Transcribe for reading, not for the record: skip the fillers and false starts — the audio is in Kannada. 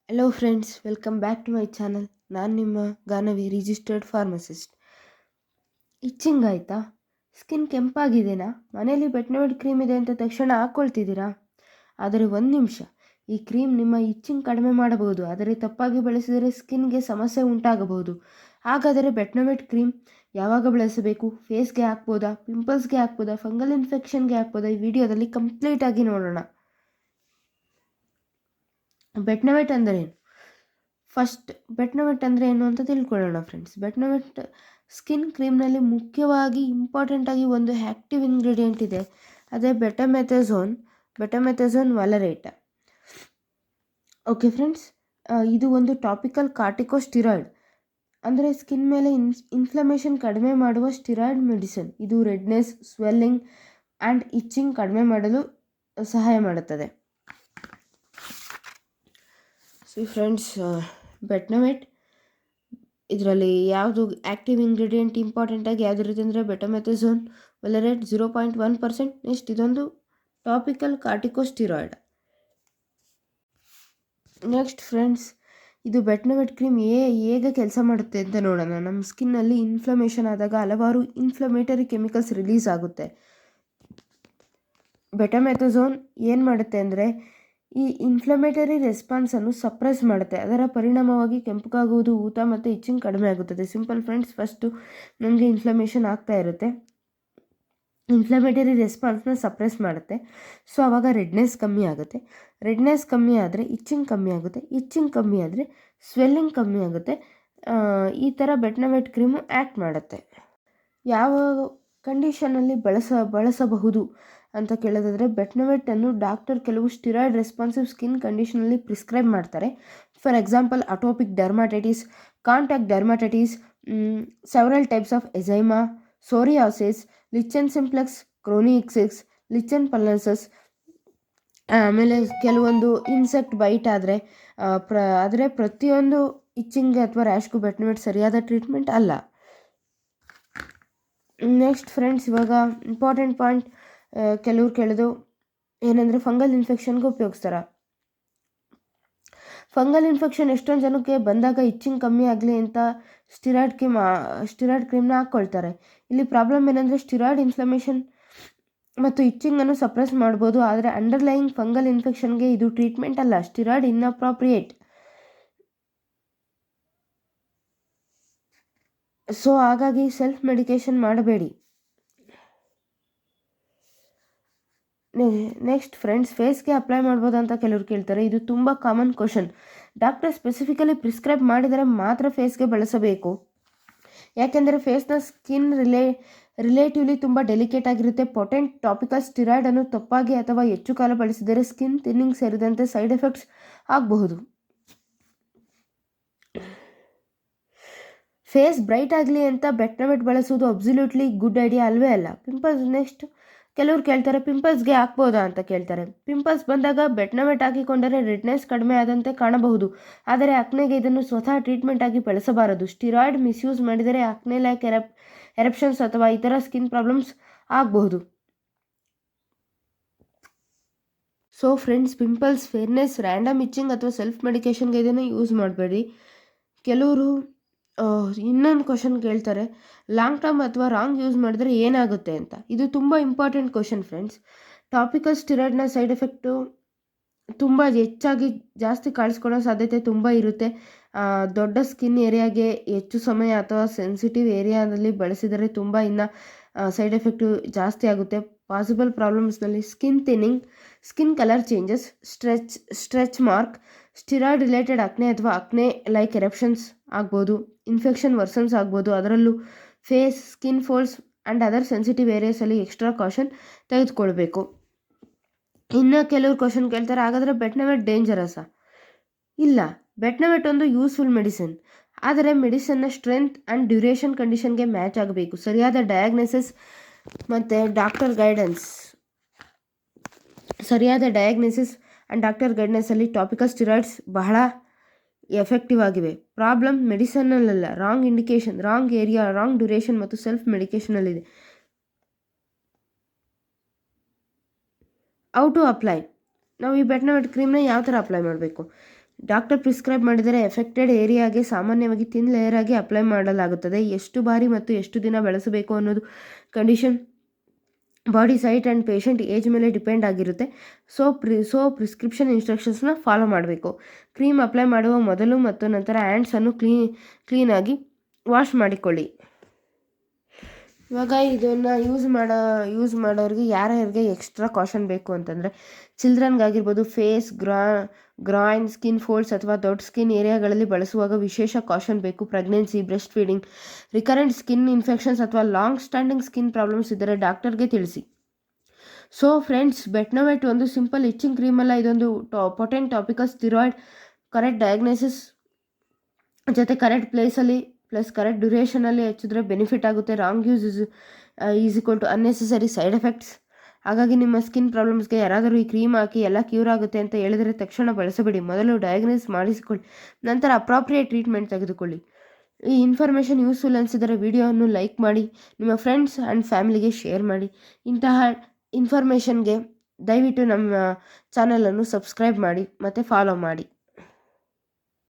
Hello friends, welcome back to my channel. ನಾನು ನಿಮ್ಮ ಗಾನವಿ ರಿಜಿಸ್ಟರ್ಡ್ ಫಾರ್ಮಸಿಸ್ಟ್. ಇಚ್ಚಿಂಗ್ ಆಯಿತಾ? ಸ್ಕಿನ್ ಕೆಂಪಾಗಿದೆನಾ? ಮನೇಲಿ ಬೆಟ್ನೋಡ್ ಕ್ರೀಮ್ ಇದೆ ಅಂತ ತಕ್ಷಣ ಹಾಕ್ಕೊಳ್ತಿದ್ದೀರಾ? ಆದರೆ ಒಂದು ನಿಮಿಷ, ಈ ಕ್ರೀಮ್ ನಿಮ್ಮ ಇಚ್ಚಿಂಗ್ ಕಡಿಮೆ ಮಾಡಬಹುದು, ಆದರೆ ತಪ್ಪಾಗಿ ಬಳಸಿದರೆ ಸ್ಕಿನ್ಗೆ ಸಮಸ್ಯೆ ಉಂಟಾಗಬಹುದು. ಹಾಗಾದರೆ ಬೆಟ್ನೋವೆಟ್ ಕ್ರೀಮ್ ಯಾವಾಗ ಬಳಸಬೇಕು? ಫೇಸ್ಗೆ ಹಾಕ್ಬೋದಾ, ಪಿಂಪಲ್ಸ್ಗೆ ಹಾಕ್ಬೋದಾ, ಫಂಗಲ್ ಇನ್ಫೆಕ್ಷನ್ಗೆ ಹಾಕ್ಬೋದಾ? ಈ ವಿಡಿಯೋದಲ್ಲಿ ಕಂಪ್ಲೀಟಾಗಿ ನೋಡೋಣ. ಬೆಟ್ನೋವೆಟ್ ಅಂದರೇನು? ಫಸ್ಟ್ ಬೆಟ್ನೋವೆಟ್ ಅಂದರೆ ಏನು ಅಂತ ತಿಳ್ಕೊಳ್ಳೋಣ ಫ್ರೆಂಡ್ಸ್. ಬೆಟ್ನೋವೆಟ್ ಸ್ಕಿನ್ ಕ್ರೀಮ್ನಲ್ಲಿ ಮುಖ್ಯವಾಗಿ ಇಂಪಾರ್ಟೆಂಟಾಗಿ ಒಂದು ಆ್ಯಕ್ಟಿವ್ ಇಂಗ್ರೀಡಿಯೆಂಟ್ ಇದೆ, ಅದೇ ಬೆಟಮೆಥಾಝೋನ್ ವ್ಯಾಲರೇಟ್. ಓಕೆ ಫ್ರೆಂಡ್ಸ್, ಇದು ಒಂದು ಟಾಪಿಕಲ್ ಕಾರ್ಟಿಕೋಸ್ಟಿರಾಯ್ಡ್, ಅಂದರೆ ಸ್ಕಿನ್ ಮೇಲೆ ಇನ್ಫ್ಲಮೇಷನ್ ಕಡಿಮೆ ಮಾಡುವ ಸ್ಟಿರಾಯ್ಡ್ ಮೆಡಿಸಿನ್. ಇದು ರೆಡ್ನೆಸ್, ಸ್ವೆಲ್ಲಿಂಗ್ ಆ್ಯಂಡ್ ಇಚ್ಚಿಂಗ್ ಕಡಿಮೆ ಮಾಡಲು ಸಹಾಯ ಮಾಡುತ್ತದೆ. ಸೊ ಫ್ರೆಂಡ್ಸ್, ಬೆಟ್ನೋವೆಟ್ ಇದರಲ್ಲಿ ಯಾವುದು ಆ್ಯಕ್ಟಿವ್ ಇಂಗ್ರೀಡಿಯೆಂಟ್ ಇಂಪಾರ್ಟೆಂಟಾಗಿ ಯಾವುದಿರುತ್ತೆ ಅಂದರೆ ಬೆಟಮೆಥಾಝೋನ್ ವ್ಯಾಲರೇಟ್ 0.1%. ನೆಕ್ಸ್ಟ್ ಇದೊಂದು ಟಾಪಿಕಲ್ ಕಾರ್ಟಿಕೋಸ್ಟಿರಾಯ್ಡ್. ನೆಕ್ಸ್ಟ್ ಫ್ರೆಂಡ್ಸ್, ಇದು ಬೆಟ್ನೋವೆಟ್ ಕ್ರೀಮ್ ಹೇಗೆ ಕೆಲಸ ಮಾಡುತ್ತೆ ಅಂತ ನೋಡೋಣ. ನಮ್ಮ ಸ್ಕಿನ್ನಲ್ಲಿ ಇನ್ಫ್ಲಮೇಷನ್ ಆದಾಗ ಹಲವಾರು ಇನ್ಫ್ಲಮೇಟರಿ ಕೆಮಿಕಲ್ಸ್ ರಿಲೀಸ್ ಆಗುತ್ತೆ. ಬೆಟಮೆಥಾಝೋನ್ ಏನು ಮಾಡುತ್ತೆ ಅಂದರೆ ಈ ಇನ್ಫ್ಲಮೇಟರಿ ರೆಸ್ಪಾನ್ಸನ್ನು ಸಪ್ರೆಸ್ ಮಾಡುತ್ತೆ. ಅದರ ಪರಿಣಾಮವಾಗಿ ಕೆಂಪಗಾಗುವುದು, ಊತ ಮತ್ತು ಇಚ್ಚಿಂಗ್ ಕಡಿಮೆ ಆಗುತ್ತದೆ. ಸಿಂಪಲ್ ಫ್ರೆಂಡ್ಸ್, ಫಸ್ಟು ನಮಗೆ ಇನ್ಫ್ಲಮೇಷನ್ ಆಗ್ತಾ ಇರುತ್ತೆ, ಇನ್ಫ್ಲಮೇಟರಿ ರೆಸ್ಪಾನ್ಸ್ನ ಸಪ್ರೆಸ್ ಮಾಡುತ್ತೆ. ಸೊ ಆವಾಗ ರೆಡ್ನೆಸ್ ಕಮ್ಮಿ ಆಗುತ್ತೆ. ರೆಡ್ನೆಸ್ ಕಮ್ಮಿ ಆದರೆ ಇಚ್ಚಿಂಗ್ ಕಮ್ಮಿ ಆಗುತ್ತೆ. ಇಚ್ಚಿಂಗ್ ಕಮ್ಮಿ ಆದರೆ ಸ್ವೆಲ್ಲಿಂಗ್ ಕಮ್ಮಿ ಆಗುತ್ತೆ. ಈ ಥರ ಬೆಟ್ನೋವೆಟ್ ಕ್ರೀಮು ಆ್ಯಕ್ಟ್ ಮಾಡುತ್ತೆ. ಯಾವ ಕಂಡೀಷನಲ್ಲಿ ಬಳಸಬಹುದು ಅಂತ ಕೇಳೋದಾದರೆ, ಬೆಟ್ನೋವೆಟನ್ನು ಡಾಕ್ಟರ್ ಕೆಲವು ಸ್ಟಿರಾಯ್ಡ್ ರೆಸ್ಪಾನ್ಸಿವ್ ಸ್ಕಿನ್ ಕಂಡೀಷನಲ್ಲಿ ಪ್ರಿಸ್ಕ್ರೈಬ್ ಮಾಡ್ತಾರೆ. For example, atopic dermatitis, contact dermatitis, several types of eczema, psoriasis, lichen simplex, chronicus, lichen planus. ಆಮೇಲೆ ಕೆಲವೊಂದು ಇನ್ಸೆಕ್ಟ್ ಬೈಟ್ ಆದರೆ ಪ್ರತಿಯೊಂದು ಇಚ್ಚಿಂಗ್ ಅಥವಾ ರ್ಯಾಶ್ಗೂ ಬೆಟ್ನೋವೆಟ್ ಸರಿಯಾದ ಟ್ರೀಟ್ಮೆಂಟ್ ಅಲ್ಲ. ನೆಕ್ಸ್ಟ್ ಫ್ರೆಂಡ್ಸ್, ಇವಾಗ ಇಂಪಾರ್ಟೆಂಟ್ ಪಾಯಿಂಟ್ ಕೆಲವ್ರು ಕೇಳೋದು ಏನಂದರೆ ಫಂಗಲ್ ಇನ್ಫೆಕ್ಷನ್ಗೆ ಉಪಯೋಗಿಸ್ತಾರೆ. ಫಂಗಲ್ ಇನ್ಫೆಕ್ಷನ್ ಎಷ್ಟೊಂದು ಜನಕ್ಕೆ ಬಂದಾಗ ಇಚ್ಚಿಂಗ್ ಕಮ್ಮಿ ಆಗಲಿ ಅಂತ ಸ್ಟಿರಾಯ್ಡ್ ಕ್ರೀಮ್ನ ಹಾಕ್ಕೊಳ್ತಾರೆ. ಇಲ್ಲಿ ಪ್ರಾಬ್ಲಮ್ ಏನಂದರೆ ಸ್ಟಿರಾಯ್ಡ್ ಇನ್ಫ್ಲಮೇಷನ್ ಮತ್ತು ಇಚ್ಚಿಂಗನ್ನು ಸಪ್ರೆಸ್ ಮಾಡ್ಬೋದು, ಆದರೆ ಅಂಡರ್ಲೈಯಿಂಗ್ ಫಂಗಲ್ ಇನ್ಫೆಕ್ಷನ್ಗೆ ಇದು ಟ್ರೀಟ್ಮೆಂಟ್ ಅಲ್ಲ. ಸ್ಟಿರಾಯ್ಡ್ ಇನ್ಅಪ್ರಾಪ್ರಿಯೇಟ್. ಸೊ ಹಾಗಾಗಿ ಸೆಲ್ಫ್ ಮೆಡಿಕೇಷನ್ ಮಾಡಬೇಡಿ. ನೆಕ್ಸ್ಟ್ ಫ್ರೆಂಡ್ಸ್, ಫೇಸ್ಗೆ ಅಪ್ಲೈ ಮಾಡ್ಬೋದು ಅಂತ ಕೆಲವರು ಕೇಳ್ತಾರೆ. ಇದು ತುಂಬ common question. Doctor specifically prescribe ಮಾಡಿದರೆ ಮಾತ್ರ ಫೇಸ್ಗೆ ಬಳಸಬೇಕು, ಯಾಕೆಂದರೆ ಫೇಸ್ನ ಸ್ಕಿನ್ ರಿಲೇಟಿವ್ಲಿ ತುಂಬ ಡೆಲಿಕೇಟ್ ಆಗಿರುತ್ತೆ. ಪೊಟೆಂಟ್ ಟಾಪಿಕಲ್ ಸ್ಟಿರಾಯ್ಡನ್ನು ತಪ್ಪಾಗಿ ಅಥವಾ ಹೆಚ್ಚು ಕಾಲ ಬಳಸಿದರೆ ಸ್ಕಿನ್ ಥಿನ್ನಿಂಗ್ ಸೇರಿದಂತೆ ಸೈಡ್ ಎಫೆಕ್ಟ್ಸ್ ಆಗಬಹುದು. ಫೇಸ್ ಬ್ರೈಟ್ ಆಗಲಿ ಅಂತ ಬೆಟ್ನೋವೆಟ್ ಬಳಸೋದು ಅಬ್ಸಲ್ಯೂಟ್ಲಿ ಗುಡ್ ಐಡಿಯಾ ಅಲ್ವೇ ಅಲ್ಲ. ಪಿಂಪಲ್ಸ್, ನೆಕ್ಸ್ಟ್ ಕೆಲವ್ರು ಕೇಳ್ತಾರೆ ಪಿಂಪಲ್ಸ್ಗೆ ಹಾಕ್ಬೋದಾ ಅಂತ ಕೇಳ್ತಾರೆ. ಪಿಂಪಲ್ಸ್ ಬಂದಾಗ ಬೆಟ್ನೋವೆಟ್ ಹಾಕಿಕೊಂಡರೆ ರೆಡ್ನೆಸ್ ಕಡಿಮೆ ಆದಂತೆ ಕಾಣಬಹುದು, ಆದರೆ ಅಕ್ನೆಗೆ ಇದನ್ನು ಸ್ವತಃ ಟ್ರೀಟ್ಮೆಂಟ್ ಆಗಿ ಬಳಸಬಾರದು. ಸ್ಟಿರಾಯ್ಡ್ ಮಿಸ್ಯೂಸ್ ಮಾಡಿದರೆ ಅಕ್ನೆ ಲೈಕ್ ಎರಪ್ಷನ್ಸ್ ಅಥವಾ ಇತರ ಸ್ಕಿನ್ ಪ್ರಾಬ್ಲಮ್ಸ್ ಆಗಬಹುದು. So friends, pimples, fairness, random itching ಅಥವಾ ಸೆಲ್ಫ್ ಮೆಡಿಕೇಷನ್ಗೆ ಇದನ್ನು ಯೂಸ್ ಮಾಡಬೇಡಿ. ಕೆಲವರು ಇನ್ನೊಂದು ಕ್ವಶನ್ ಕೇಳ್ತಾರೆ, ಲಾಂಗ್ ಟರ್ಮ್ ಅಥವಾ ರಾಂಗ್ ಯೂಸ್ ಮಾಡಿದ್ರೆ ಏನಾಗುತ್ತೆ ಅಂತ. ಇದು ತುಂಬ ಇಂಪಾರ್ಟೆಂಟ್ ಕ್ವಶನ್ ಫ್ರೆಂಡ್ಸ್. ಟಾಪಿಕಲ್ ಸ್ಟಿರಾಯ್ಡ್ನ ಸೈಡ್ ಎಫೆಕ್ಟು ತುಂಬ ಜಾಸ್ತಿ ಕಾಣಿಸ್ಕೊಳ್ಳೋ ಸಾಧ್ಯತೆ ತುಂಬ ಇರುತ್ತೆ. ದೊಡ್ಡ ಸ್ಕಿನ್ ಏರಿಯಾಗೆ ಹೆಚ್ಚು ಸಮಯ ಅಥವಾ ಸೆನ್ಸಿಟಿವ್ ಏರಿಯಾದಲ್ಲಿ ಬಳಸಿದರೆ ತುಂಬ ಸೈಡ್ ಎಫೆಕ್ಟು ಜಾಸ್ತಿ ಆಗುತ್ತೆ. ಪಾಸಿಬಲ್ ಪ್ರಾಬ್ಲಮ್ಸ್ನಲ್ಲಿ skin thinning, skin colour changes, stretch mark, steroid related acne ಅಥವಾ ಅಕ್ನೆ ಲೈಕ್ ಎರಪ್ಷನ್ಸ್ ಆಗ್ಬೋದು, ಇನ್ಫೆಕ್ಷನ್ ವರ್ಸನ್ಸ್ ಆಗ್ಬೋದು. ಅದರಲ್ಲೂ face, skin folds and other sensitive ಏರಿಯಾಸಲ್ಲಿ ಎಕ್ಸ್ಟ್ರಾ ಕಾಷನ್ ತೆಗೆದುಕೊಳ್ಬೇಕು. ಇನ್ನು ಕೆಲವರು ಕ್ವಶನ್ ಕೇಳ್ತಾರೆ, ಹಾಗಾದರೆ ಬೆಟ್ನೋವೆಟ್ ಡೇಂಜರಸ್ಸಾ? ಇಲ್ಲ, ಬೆಟ್ನೋವೆಟ್ ಒಂದು ಯೂಸ್ಫುಲ್ ಮೆಡಿಸಿನ್, ಆದರೆ ಮೆಡಿಸಿನ್ನ ಸ್ಟ್ರೆಂತ್ ಆ್ಯಂಡ್ ಡ್ಯೂರೇಷನ್ ಕಂಡೀಷನ್ಗೆ ಮ್ಯಾಚ್ ಆಗಬೇಕು. ಸರಿಯಾದ ಡಯಾಗ್ನೋಸಿಸ್ ಮತ್ತು ಡಾಕ್ಟರ್ ಗೈಡೆನ್ಸಲ್ಲಿ ಟಾಪಿಕಲ್ ಸ್ಟಿರಾಯ್ಡ್ಸ್ ಬಹಳ ಎಫೆಕ್ಟಿವ್ ಆಗಿವೆ. ಪ್ರಾಬ್ಲಮ್ ಮೆಡಿಸನ್ನಲ್ಲ, wrong indication, wrong area, wrong duration ಮತ್ತು ಸೆಲ್ಫ್ ಮೆಡಿಕೇಷನಲ್ಲಿದೆ. How to apply? ನಾವು ಈ ಬೆಟ್ನೋವೆಟ್ ಕ್ರೀಮ್ನ ಯಾವ ಥರ ಅಪ್ಲೈ ಮಾಡಬೇಕು? ಡಾಕ್ಟರ್ ಪ್ರಿಸ್ಕ್ರೈಬ್ ಮಾಡಿದರೆ ಎಫೆಕ್ಟೆಡ್ ಏರಿಯಾಗೆ ಸಾಮಾನ್ಯವಾಗಿ ಥಿನ್ ಲೇಯರ್ ಆಗಿ ಅಪ್ಲೈ ಮಾಡಲಾಗುತ್ತದೆ. ಎಷ್ಟು ಬಾರಿ ಮತ್ತು ಎಷ್ಟು ದಿನ ಬಳಸಬೇಕು ಅನ್ನೋದು condition, body site and patient age ಮೇಲೆ ಡಿಪೆಂಡ್ ಆಗಿರುತ್ತೆ. ಸೊ ಪ್ರಿಸ್ಕ್ರಿಪ್ಷನ್ ಇನ್ಸ್ಟ್ರಕ್ಷನ್ಸ್ನ ಫಾಲೋ ಮಾಡಬೇಕು. ಕ್ರೀಮ್ ಅಪ್ಲೈ ಮಾಡುವ ಮೊದಲು ಮತ್ತು ನಂತರ ಹ್ಯಾಂಡ್ಸನ್ನು ಕ್ಲೀನಾಗಿ ವಾಶ್ ಮಾಡಿಕೊಳ್ಳಿ. ಇವಾಗ ಇದನ್ನು ಯೂಸ್ ಮಾಡೋರಿಗೆ ಯಾರ್ಯಾರಿಗೆ ಎಕ್ಸ್ಟ್ರಾ ಕಾಷನ್ ಬೇಕು ಅಂತಂದರೆ, ಚಿಲ್ಡ್ರನ್ಗಾಗಿರ್ಬೋದು, ಫೇಸ್, ಗ್ರಾಯಿನ್, ಸ್ಕಿನ್ ಫೋಲ್ಡ್ಸ್ ಅಥವಾ ದೊಡ್ಡ ಸ್ಕಿನ್ ಏರಿಯಾಗಳಲ್ಲಿ ಬಳಸುವಾಗ ವಿಶೇಷ ಕಾಷನ್ ಬೇಕು. Pregnancy, breast feeding, recurrent skin infections ಅಥವಾ ಲಾಂಗ್ ಸ್ಟ್ಯಾಂಡಿಂಗ್ ಸ್ಕಿನ್ ಪ್ರಾಬ್ಲಮ್ಸ್ ಇದ್ದರೆ ಡಾಕ್ಟರ್ಗೆ ತಿಳಿಸಿ. ಸೊ ಫ್ರೆಂಡ್ಸ್, ಬೆಟ್ನೋವೆಟ್ ಒಂದು ಸಿಂಪಲ್ ಇಚ್ಚಿಂಗ್ ಕ್ರೀಮ್ ಅಲ್ಲ, ಇದೊಂದು potent topical steroid. Correct diagnosis ಜೊತೆ ಕರೆಕ್ಟ್ ಪ್ಲೇಸಲ್ಲಿ ಪ್ಲಸ್ ಕರೆಕ್ಟ್ ಡ್ಯೂರೇಷನಲ್ಲಿ ಹಚ್ಚಿದ್ರೆ ಬೆನಿಫಿಟ್ ಆಗುತ್ತೆ. Wrong use is equal to unnecessary side effects. ಹಾಗಾಗಿ ನಿಮ್ಮ ಸ್ಕಿನ್ ಪ್ರಾಬ್ಲಮ್ಸ್ಗೆ ಯಾರಾದರೂ ಈ ಕ್ರೀಮ್ ಹಾಕಿ ಎಲ್ಲ ಕ್ಯೂರ್ ಆಗುತ್ತೆ ಅಂತ ಹೇಳಿದರೆ ತಕ್ಷಣ ಬಳಸಬೇಡಿ. ಮೊದಲು ಡಯಾಗ್ನೋಸ್ ಮಾಡಿಸಿಕೊಳ್ಳಿ, ನಂತರ ಅಪ್ರಾಪ್ರಿಯೇಟ್ ಟ್ರೀಟ್ಮೆಂಟ್ ತೆಗೆದುಕೊಳ್ಳಿ. ಈ ಇನ್ಫಾರ್ಮೇಷನ್ ಯೂಸ್ಫುಲ್ ಅನಿಸಿದರೆ ವಿಡಿಯೋವನ್ನು ಲೈಕ್ ಮಾಡಿ, ನಿಮ್ಮ ಫ್ರೆಂಡ್ಸ್ ಆ್ಯಂಡ್ ಫ್ಯಾಮಿಲಿಗೆ ಶೇರ್ ಮಾಡಿ. ಇಂತಹ ಇನ್ಫಾರ್ಮೇಷನ್ಗೆ ದಯವಿಟ್ಟು ನಮ್ಮ ಚಾನಲನ್ನು ಸಬ್ಸ್ಕ್ರೈಬ್ ಮಾಡಿ ಮತ್ತು ಫಾಲೋ ಮಾಡಿ.